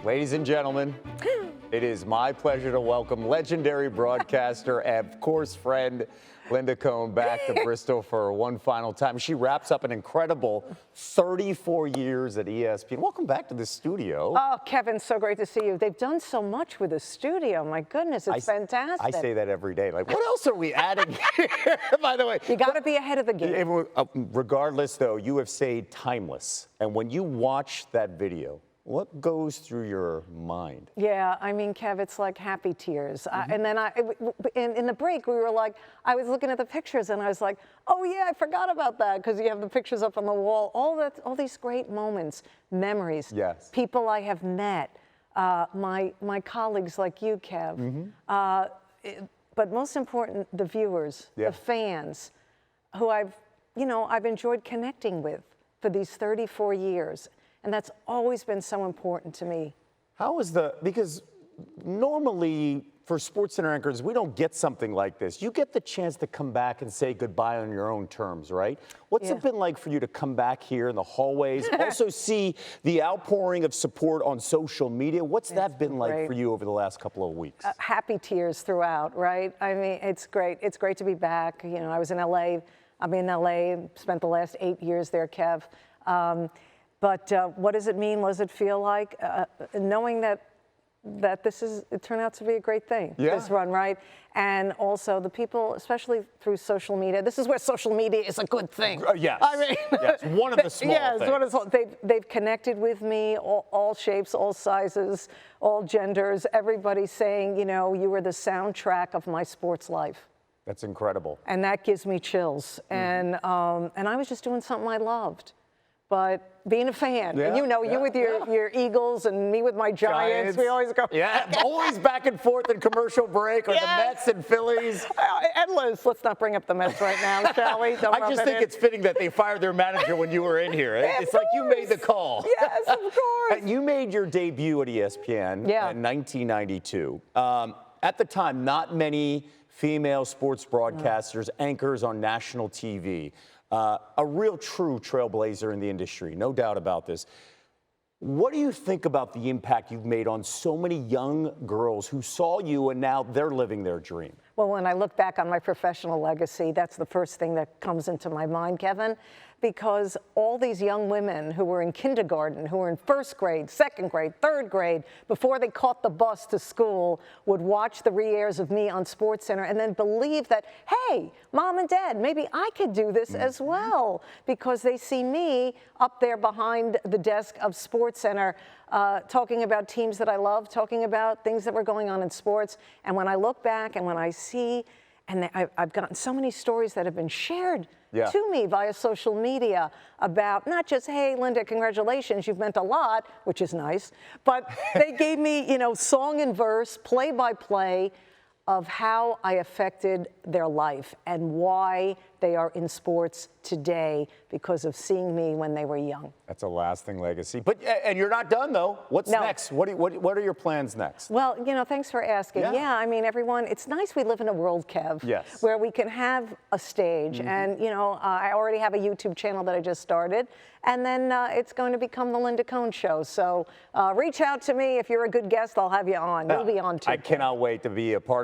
Ladies and gentlemen, it is my pleasure to welcome legendary broadcaster and, of course, friend Linda Cohn back to Bristol for one final time. She wraps up an incredible 34 years at ESPN. Welcome back to the studio. Oh, Kevin, so great to see you. They've done so much with the studio. My goodness, it's fantastic. I say that every day. Like, what else are we adding here? By the way, you got to be ahead of the game. Regardless, though, you have stayed timeless. And when you watch that video, what goes through your mind? Yeah, I mean, Kev, it's like happy tears. And then in the break, we were like, I was looking at the pictures and I was like, oh yeah, I forgot about that, because you have the pictures up on the wall. All these great moments, memories. Yes. People I have met, my colleagues like you, Kev. But most important, the viewers, the fans, who I've enjoyed connecting with for these 34 years. And that's always been so important to me. Because normally for SportsCenter anchors, we don't get something like this. You get the chance to come back and say goodbye on your own terms, right? What's it been like for you to come back here in the hallways, also see the outpouring of support on social media? What's that been like for you over the last couple of weeks? Happy tears throughout, right? I mean, it's great. It's great to be back. You know, I was in LA. I'm in LA, spent the last 8 years there, Kev. But what does it mean? What does it feel like? Knowing that it turned out to be a great thing, this run, right? And also the people, especially through social media, this is where social media is a good thing. Yes. I mean, yes, one of the small things. They've connected with me, all shapes, all sizes, all genders, everybody saying, you know, you were the soundtrack of my sports life. That's incredible. And that gives me chills. And I was just doing something I loved. But being a fan, and you with your Eagles and me with my Giants, we always go. Yeah, always back and forth in commercial break, or the Mets and Phillies. Endless. Let's not bring up the Mets right now, shall we? I just think it's fitting that they fired their manager when you were in here. It's like you made the call. Yes, of course. You made your debut at ESPN in 1992. At the time, not many female sports broadcasters, anchors on national TV. A real true trailblazer in the industry, no doubt about this. What do you think about the impact you've made on so many young girls who saw you and now they're living their dream? Well, when I look back on my professional legacy, that's the first thing that comes into my mind, Kevin, because all these young women who were in kindergarten, who were in first grade, second grade, third grade, before they caught the bus to school, would watch the re-airs of me on SportsCenter and then believe that, hey, Mom and Dad, maybe I could do this as well, because they see me up there behind the desk of SportsCenter talking about teams that I love, talking about things that were going on in sports. And when I look back and when I see, and I've gotten so many stories that have been shared to me via social media about not just, hey, Linda, congratulations, you've meant a lot, which is nice, but they gave me, song and verse, play-by-play of how I affected their life and why they are in sports today because of seeing me when they were young. That's a lasting legacy. And you're not done, though. What's next? What are your plans next? Well, thanks for asking. Yeah, I mean, everyone, it's nice we live in a world, Kev, where we can have a stage. And, I already have a YouTube channel that I just started. And then it's going to become the Linda Cohn Show. So reach out to me. If you're a good guest, I'll have you on. You'll be on, too. I cannot wait to be a part